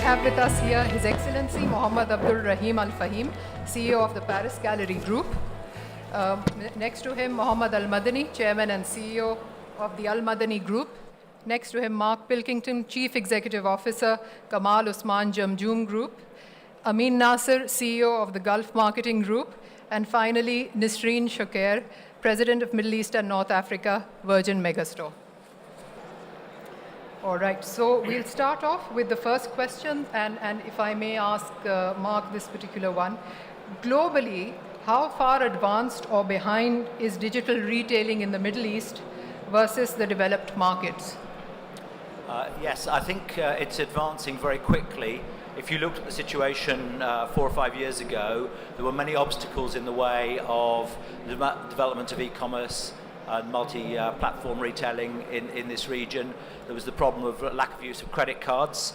have with us here His Excellency Mohammad Abdul Rahim Al Fahim, CEO of the Paris Gallery Group. Next to him, Mohammad Al Madani, Chairman and CEO of the Al Madani Group. Next to him, Mark Pilkington, Chief Executive Officer, Kamal Usman Jamjoom Group. Amin Nasser, CEO of the Gulf Marketing Group. And finally, Nisreen Shokair, President of Middle East and North Africa, Virgin Megastore. All right, so we'll start off with the first question, and if I may ask Mark this particular one. Globally, how far advanced or behind is digital retailing in the Middle East versus the developed markets? Yes, I think it's advancing very quickly. If you looked at the situation 4 or 5 years ago, there were many obstacles in the way of the development of e-commerce and multi-platform retailing in this region. There was the problem of lack of use of credit cards,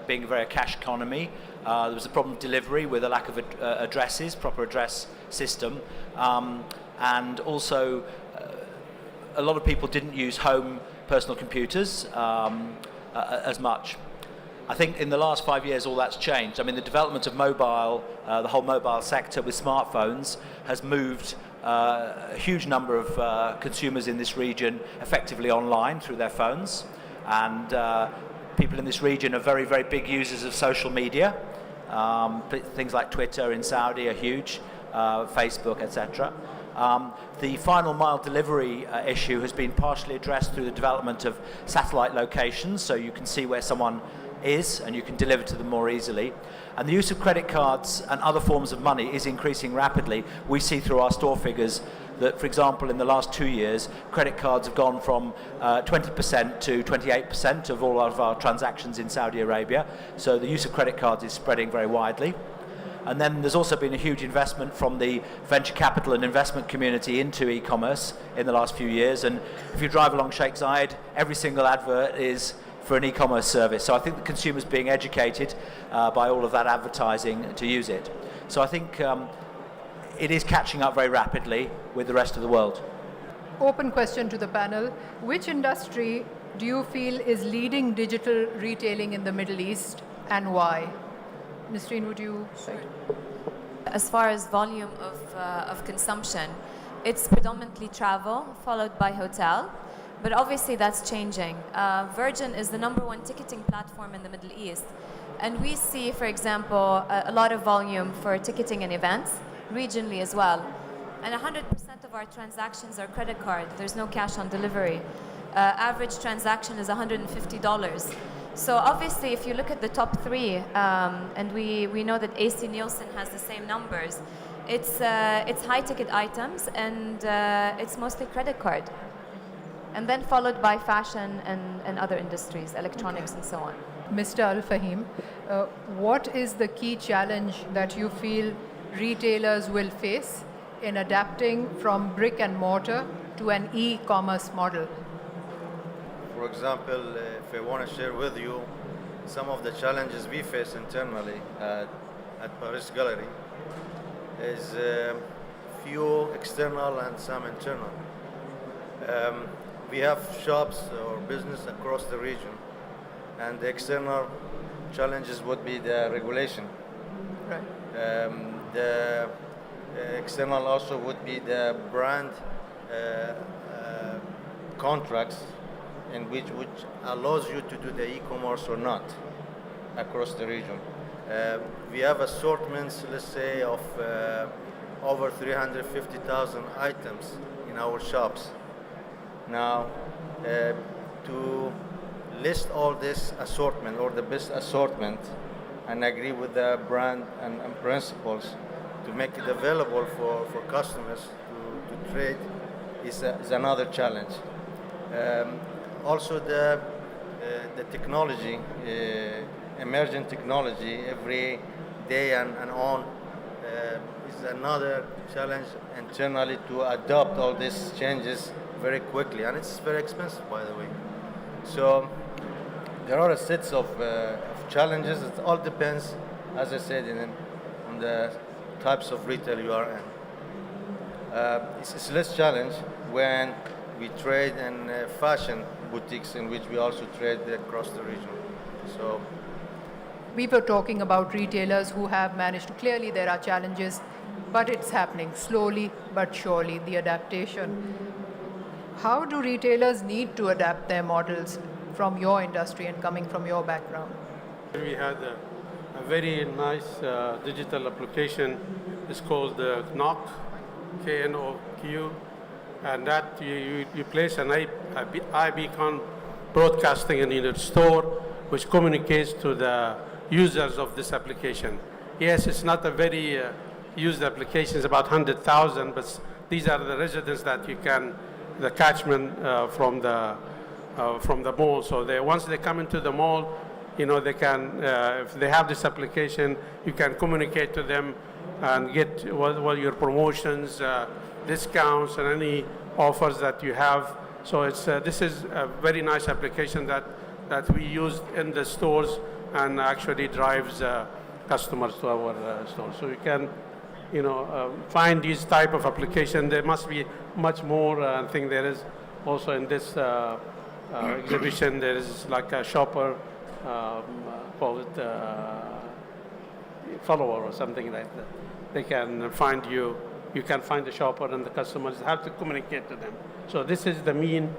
being a very cash economy. There was the problem of delivery with a lack of addresses, proper address system. And also, a lot of people didn't use home personal computers as much. I think in the last 5 years, all that's changed. I mean, the development of mobile, the whole mobile sector with smartphones has moved a huge number of consumers in this region effectively online through their phones. And people in this region are very, very big users of social media. Things like Twitter in Saudi are huge, Facebook, etc. The final mile delivery issue has been partially addressed through the development of satellite locations, so you can see where someone is and you can deliver to them more easily. And the use of credit cards and other forms of money is increasing rapidly. We see through our store figures that, for example, in the last 2 years, credit cards have gone from 20% to 28% of all of our transactions in Saudi Arabia. So the use of credit cards is spreading very widely. And then there's also been a huge investment from the venture capital and investment community into e-commerce in the last few years. And if you drive along Sheikh Zayed, every single advert is for an e-commerce service. So I think the consumer's being educated by all of that advertising to use it. So I think it is catching up very rapidly with the rest of the world. Open question to the panel. Which industry do you feel is leading digital retailing in the Middle East, and why? Nisreen, would you say? As far as volume of consumption, it's predominantly travel, followed by hotel. But obviously that's changing. Virgin is the #1 ticketing platform in the Middle East. And we see, for example, a lot of volume for ticketing and events, regionally as well. And 100% of our transactions are credit card. There's no cash on delivery. Average transaction is $150. So obviously, if you look at the top 3, and we know that AC Nielsen has the same numbers, it's high-ticket items, and it's mostly credit card. And then followed by fashion and other industries, electronics and so on. Mr. Al Fahim, what is the key challenge that you feel retailers will face in adapting from brick and mortar to an e-commerce model? For example, if I want to share with you some of the challenges we face internally at Paris Gallery, is few external and some internal. We have shops or business across the region, and the external challenges would be the regulation. Right. The external also would be the brand contracts, in which allows you to do the e-commerce or not across the region. We have assortments, let's say, of over 350,000 items in our shops. Now, to list all this assortment or the best assortment and agree with the brand and principles to make it available for customers to trade is another challenge. Also, the technology, emerging technology every day and on is another challenge internally to adopt all these changes very quickly, and it's very expensive, by the way. So there are a set of challenges. It all depends, as I said, on the types of retail you are in. It's less challenge when we trade in fashion boutiques, in which we also trade across the region. So We were talking about retailers who have managed to, clearly there are challenges, but it's happening slowly but surely, the adaptation. How do retailers need to adapt their models from your industry and coming from your background? We had a very nice digital application. It's called KNOQ, KNOQ, and that you place an iBeacon broadcasting in your store, which communicates to the users of this application. Yes, it's not a very used application, it's about 100,000, but these are the residents that you can, the catchment from the mall. So once they come into the mall, you know, they can, if they have this application, you can communicate to them and get what your promotions, discounts, and any offers that you have. So this is a very nice application that we use in the stores and actually drives customers to our stores. So you can, you know, find these type of application. There must be much more. I think there is also in this exhibition, there is like a shopper, call it follower or something like that. They can find you. You can find the shopper, and the customers have to communicate to them. So this is the mean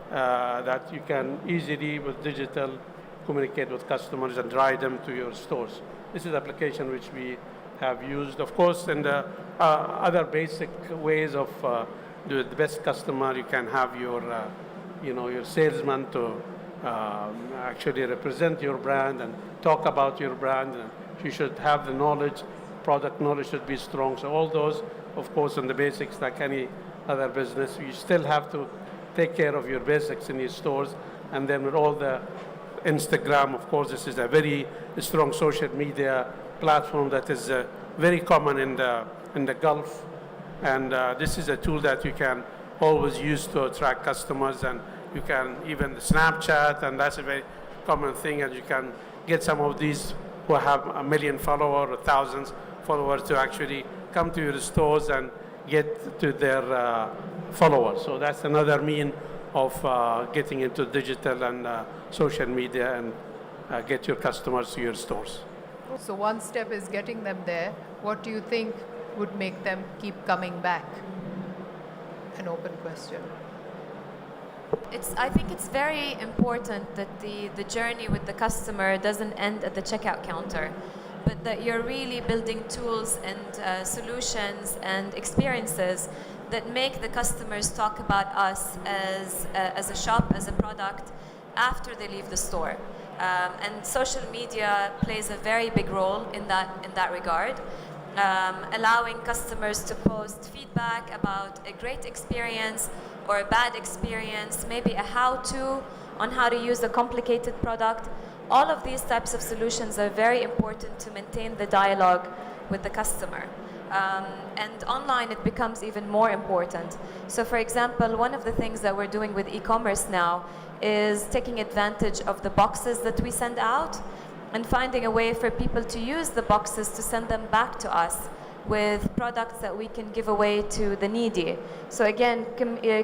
that you can easily, with digital, communicate with customers and drive them to your stores. This is an application which we have used, of course, and other basic ways of the best customer. You can have your, you know, your salesman to actually represent your brand and talk about your brand. And you should have the knowledge, product knowledge should be strong. So all those, of course, in the basics, like any other business, you still have to take care of your basics in your stores. And then with all the Instagram, of course, this is a very strong social media platform that is very common in the Gulf. And this is a tool that you can always use to attract customers. And you can even Snapchat, and that's a very common thing. And you can get some of these who have 1 million followers or thousands followers to actually come to your stores and get to their followers. So that's another mean of getting into digital and social media and get your customers to your stores. So one step is getting them there. What do you think would make them keep coming back? An open question. I think it's very important that the journey with the customer doesn't end at the checkout counter, but that you're really building tools and solutions and experiences that make the customers talk about us as a shop, as a product, after they leave the store. And social media plays a very big role in that regard, allowing customers to post feedback about a great experience or a bad experience, maybe a how-to on how to use a complicated product. All of these types of solutions are very important to maintain the dialogue with the customer. And online it becomes even more important. So for example, one of the things that we're doing with e-commerce now is taking advantage of the boxes that we send out and finding a way for people to use the boxes to send them back to us with products that we can give away to the needy. So again,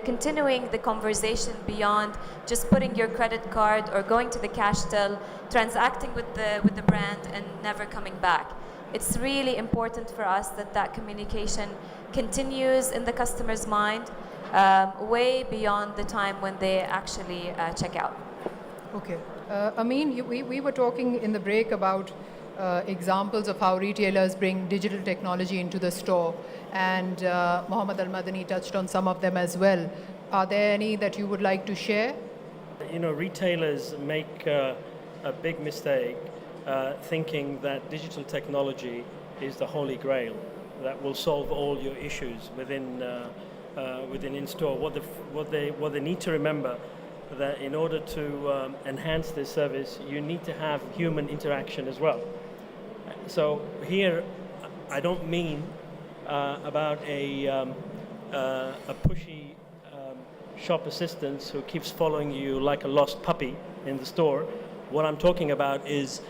continuing the conversation beyond just putting your credit card or going to the cash till, transacting with the brand and never coming back. It's really important for us that communication continues in the customer's mind way beyond the time when they actually check out. Okay. Amin, we were talking in the break about examples of how retailers bring digital technology into the store, and Mohammed Al-Madani touched on some of them as well. Are there any that you would like to share? You know, retailers make a big mistake thinking that digital technology is the Holy Grail that will solve all your issues within in-store. What they need to remember that in order to enhance this service, you need to have human interaction as well. So here, I don't mean about a pushy shop assistant who keeps following you like a lost puppy in the store. What I'm talking about is,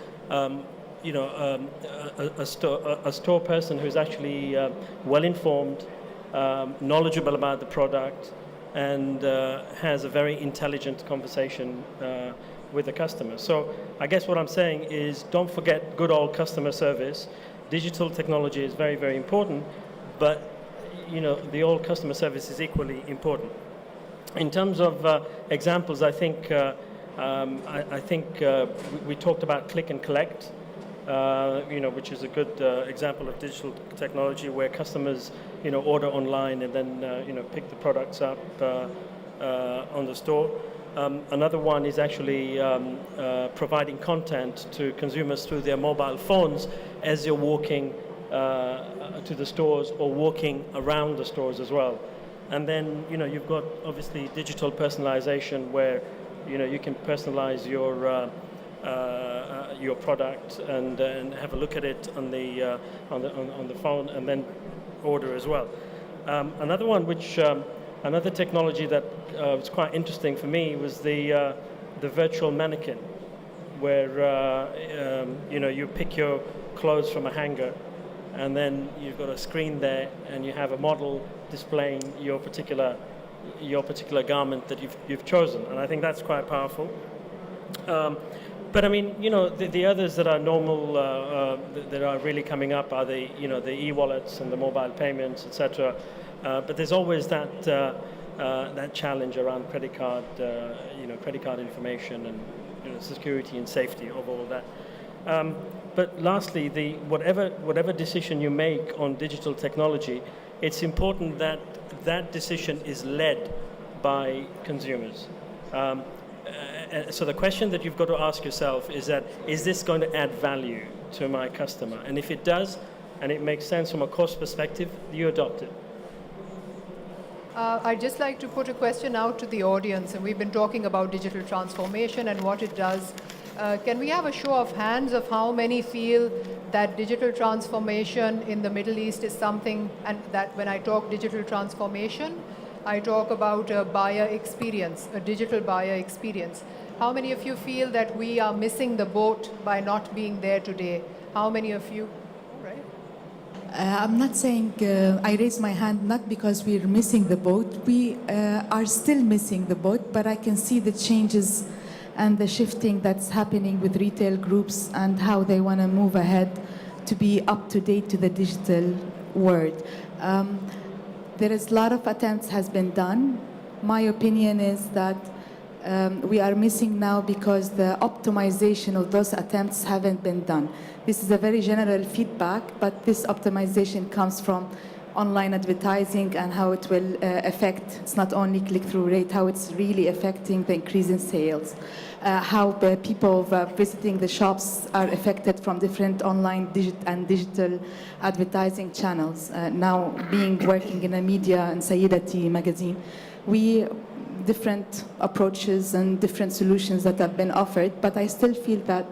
you know, a store person who's actually well-informed, knowledgeable about the product, and has a very intelligent conversation with the customer. So I guess what I'm saying is don't forget good old customer service. Digital technology is very, very important, but the old customer service is equally important. In terms of examples, I think we talked about click and collect, which is a good example of digital technology where customers, order online and then, pick the products up on the store. Another one is actually providing content to consumers through their mobile phones as you're walking to the stores or walking around the stores as well. And then, you've got obviously digital personalization where, you can personalize your product and have a look at it on the phone and then order as well. Another one another technology that was quite interesting for me was the virtual mannequin, where you pick your clothes from a hanger, and then you've got a screen there, and you have a model displaying your particular garment that you've chosen, and I think that's quite powerful. But I mean, the others that are normal, that are really coming up are the e-wallets and the mobile payments, etc. But there's always that challenge around credit card information and security and safety of all that. But lastly, whatever decision you make on digital technology, it's important that that decision is led by consumers. So the question that you've got to ask yourself is this going to add value to my customer? And if it does, and it makes sense from a cost perspective, you adopt it. I'd just like to put a question out to the audience, and we've been talking about digital transformation and what it does. Can we have a show of hands of how many feel that digital transformation in the Middle East is something, and that when I talk digital transformation, I talk about a buyer experience, a digital buyer experience. How many of you feel that we are missing the boat by not being there today? How many of you? Right? I'm not saying I raise my hand not because we're missing the boat. We are still missing the boat, but I can see the changes and the shifting that's happening with retail groups and how they want to move ahead to be up to date to the digital world. There is a lot of attempts has been done. My opinion is that we are missing now because the optimization of those attempts haven't been done. This is a very general feedback, but this optimization comes from online advertising and how it will affect, it's not only click-through rate, how it's really affecting the increase in sales, how the people visiting the shops are affected from different online and digital advertising channels. Now working in a media and Sayyidati magazine, different approaches and different solutions that have been offered, but I still feel that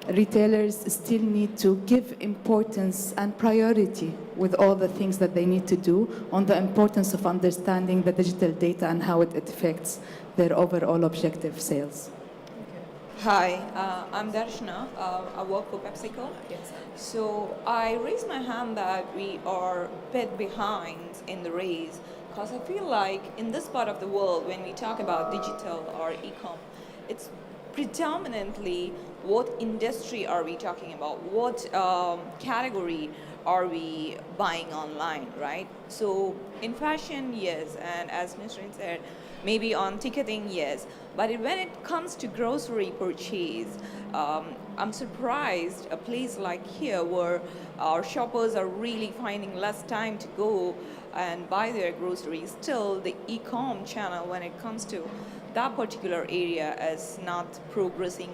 retailers still need to give importance and priority with all the things that they need to do on the importance of understanding the digital data and how it affects their overall objective sales. Hi, I'm Darshana. I work for PepsiCo. Yes. So I raised my hand that we are a bit behind in the race because I feel like in this part of the world, when we talk about digital or e-com, it's predominantly what industry are we talking about? What category are we buying online, right? So in fashion, yes, and as Nisrin said, maybe on ticketing, yes. But when it comes to grocery purchase, I'm surprised a place like here where our shoppers are really finding less time to go and buy their groceries. Still, the e-com channel, when it comes to that particular area, is not progressing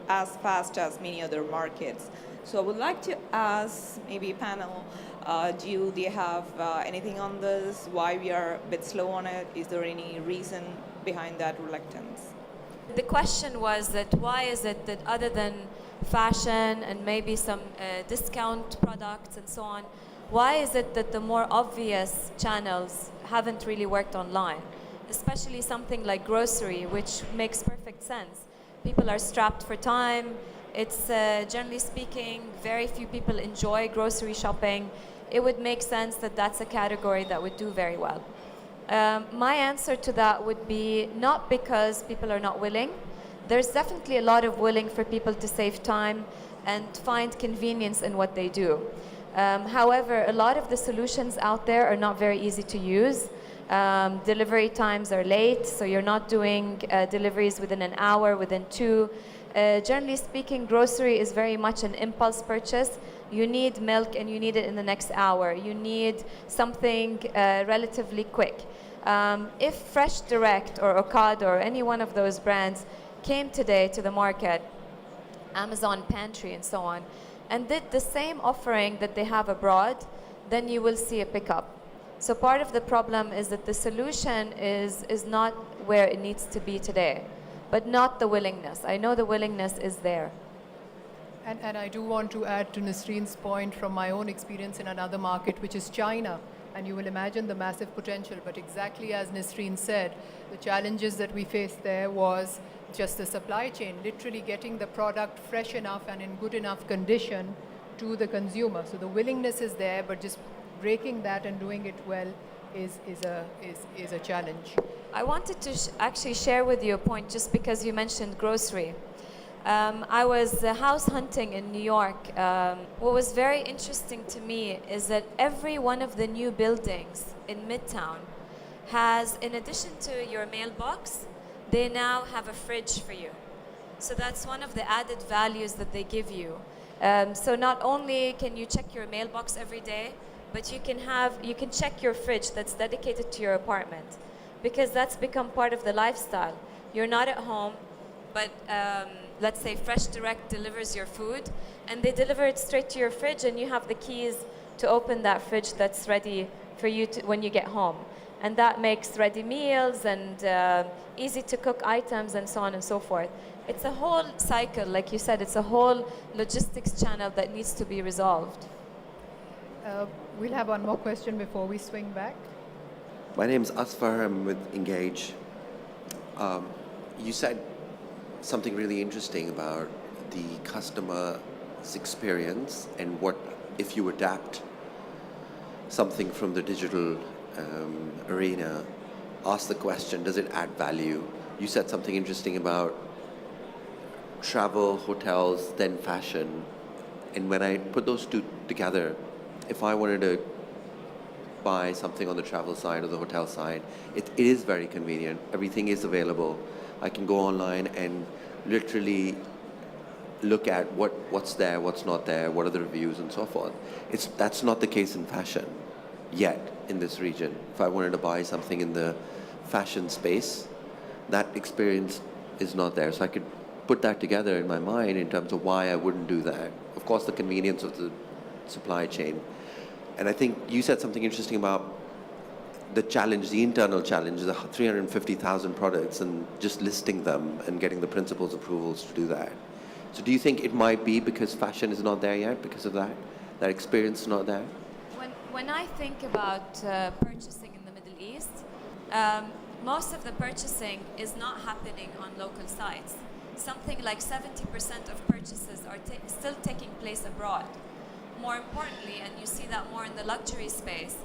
as fast as many other markets. So I would like to ask maybe panel, do they have anything on this? Why we are a bit slow on it? Is there any reason behind that reluctance? The question was that why is it that other than fashion and maybe some discount products and so on, why is it that the more obvious channels haven't really worked online? Especially something like grocery, which makes perfect sense. People are strapped for time. It's generally speaking, very few people enjoy grocery shopping. It would make sense that that's a category that would do very well. My answer to that would be not because people are not willing, there's definitely a lot of willing for people to save time and find convenience in what they do. However, a lot of the solutions out there are not very easy to use. Delivery times are late, so you're not doing deliveries within an hour, within 2. Generally speaking, grocery is very much an impulse purchase. You need milk and you need it in the next hour. You need something relatively quick. If Fresh Direct or Ocado or any one of those brands came today to the market, Amazon Pantry and so on, and did the same offering that they have abroad, then you will see a pickup. So part of the problem is that the solution is not where it needs to be today, but not the willingness. I know the willingness is there. And I do want to add to Nasreen's point from my own experience in another market, which is China. And you will imagine the massive potential. But exactly as Nasreen said, the challenges that we faced there was just the supply chain, literally getting the product fresh enough and in good enough condition to the consumer. So the willingness is there, but just breaking that and doing it well is a challenge. I wanted to actually share with you a point just because you mentioned grocery. I was house hunting in New York. What was very interesting to me is that every one of the new buildings in Midtown has, in addition to your mailbox, they now have a fridge for you. So that's one of the added values that they give you. So not only can you check your mailbox every day, but you can check your fridge that's dedicated to your apartment, because that's become part of the lifestyle. You're not at home, but let's say Fresh Direct delivers your food, and they deliver it straight to your fridge, and you have the keys to open that fridge that's ready for you when you get home. And that makes ready meals and easy to cook items and so on and so forth. It's a whole cycle, like you said, it's a whole logistics channel that needs to be resolved. We'll have one more question before we swing back. My name is Asfar. I'm with Engage. You said something really interesting about the customer's experience and what if you adapt something from the digital arena, ask the question, does it add value? You said something interesting about travel, hotels, then fashion. And when I put those two together, if I wanted to buy something on the travel side or the hotel side, it is very convenient. Everything is available. I can go online and literally look at what's there, what's not there, what are the reviews and so forth. That's not the case in fashion yet in this region. If I wanted to buy something in the fashion space, that experience is not there. So I could put that together in my mind in terms of why I wouldn't do that. Of course, the convenience of the supply chain. And I think you said something interesting about the challenge, the internal challenge, the 350,000 products and just listing them and getting the principal's approvals to do that. So do you think it might be because fashion is not there yet because of that? That experience is not there? When I think about purchasing in the Middle East, most of the purchasing is not happening on local sites. Something like 70% of purchases are still taking place abroad. More importantly, and you see that more in the luxury space,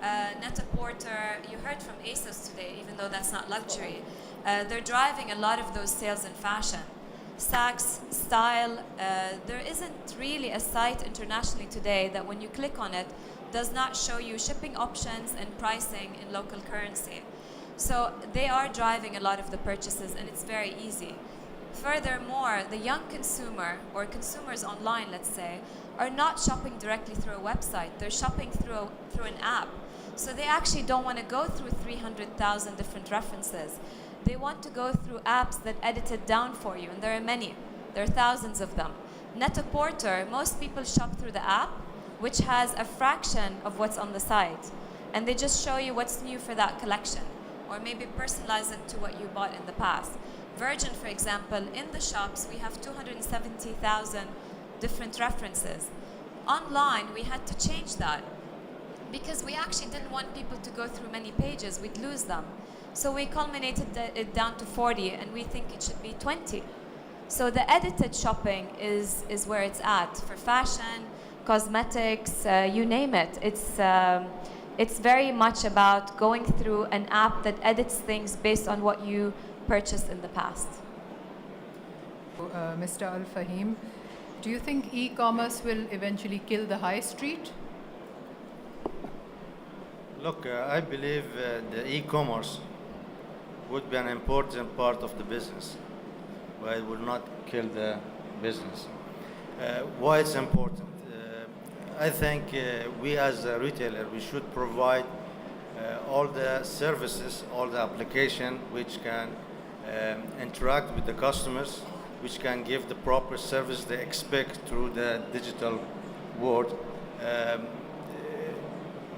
Net-a-Porter, you heard from ASOS today, even though that's not luxury, they're driving a lot of those sales in fashion. Saks, Style, there isn't really a site internationally today that when you click on it, does not show you shipping options and pricing in local currency. So they are driving a lot of the purchases, and it's very easy. Furthermore, the young consumer, or consumers online, let's say, are not shopping directly through a website. They're shopping through an app. So they actually don't want to go through 300,000 different references. They want to go through apps that edit it down for you, and there are many. There are thousands of them. Net-a-Porter, most people shop through the app, which has a fraction of what's on the site. And they just show you what's new for that collection, or maybe personalize it to what you bought in the past. Virgin, for example, in the shops, we have 270,000 different references. Online, we had to change that because we actually didn't want people to go through many pages. We'd lose them. So we culminated it down to 40, and we think it should be 20. So the edited shopping is where it's at for fashion, cosmetics, you name it. It's very much about going through an app that edits things based on what you purchased in the past. Mr. Al Fahim, do you think e-commerce will eventually kill the high street? Look, I believe the e-commerce would be an important part of the business, but it will not kill the business. Why it's important? I think we as a retailer, we should provide all the services, all the application which can interact with the customers, which can give the proper service they expect through the digital world.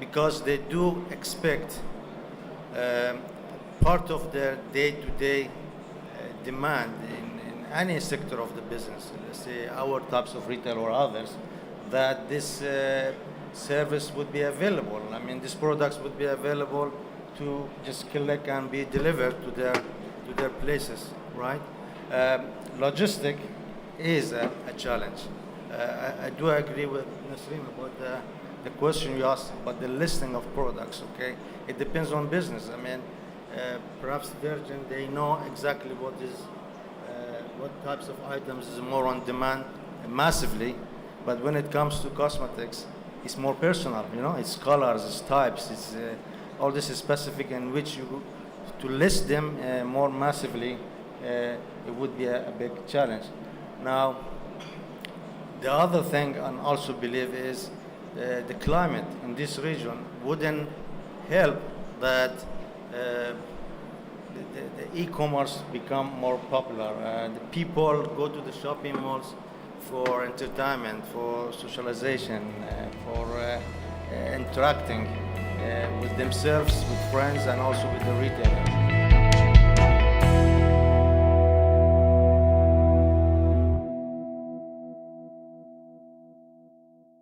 Because they do expect part of their day-to-day demand in any sector of the business, let's say our types of retail or others, that this service would be available. I mean, these products would be available to just collect and be delivered to their places, right? Logistic is a challenge. I do agree with Nasreen about the question you asked about the listing of products, okay? It depends on business. I mean, perhaps Virgin, they know exactly what types of items is more on demand massively, but when it comes to cosmetics, it's more personal, you know? It's colors, it's types, it's all this is specific in which to list them more massively, it would be a big challenge. Now, the other thing I also believe is the climate in this region wouldn't help that the e-commerce become more popular. The people go to the shopping malls for entertainment, for socialization, for interacting with themselves, with friends, and also with the retailer.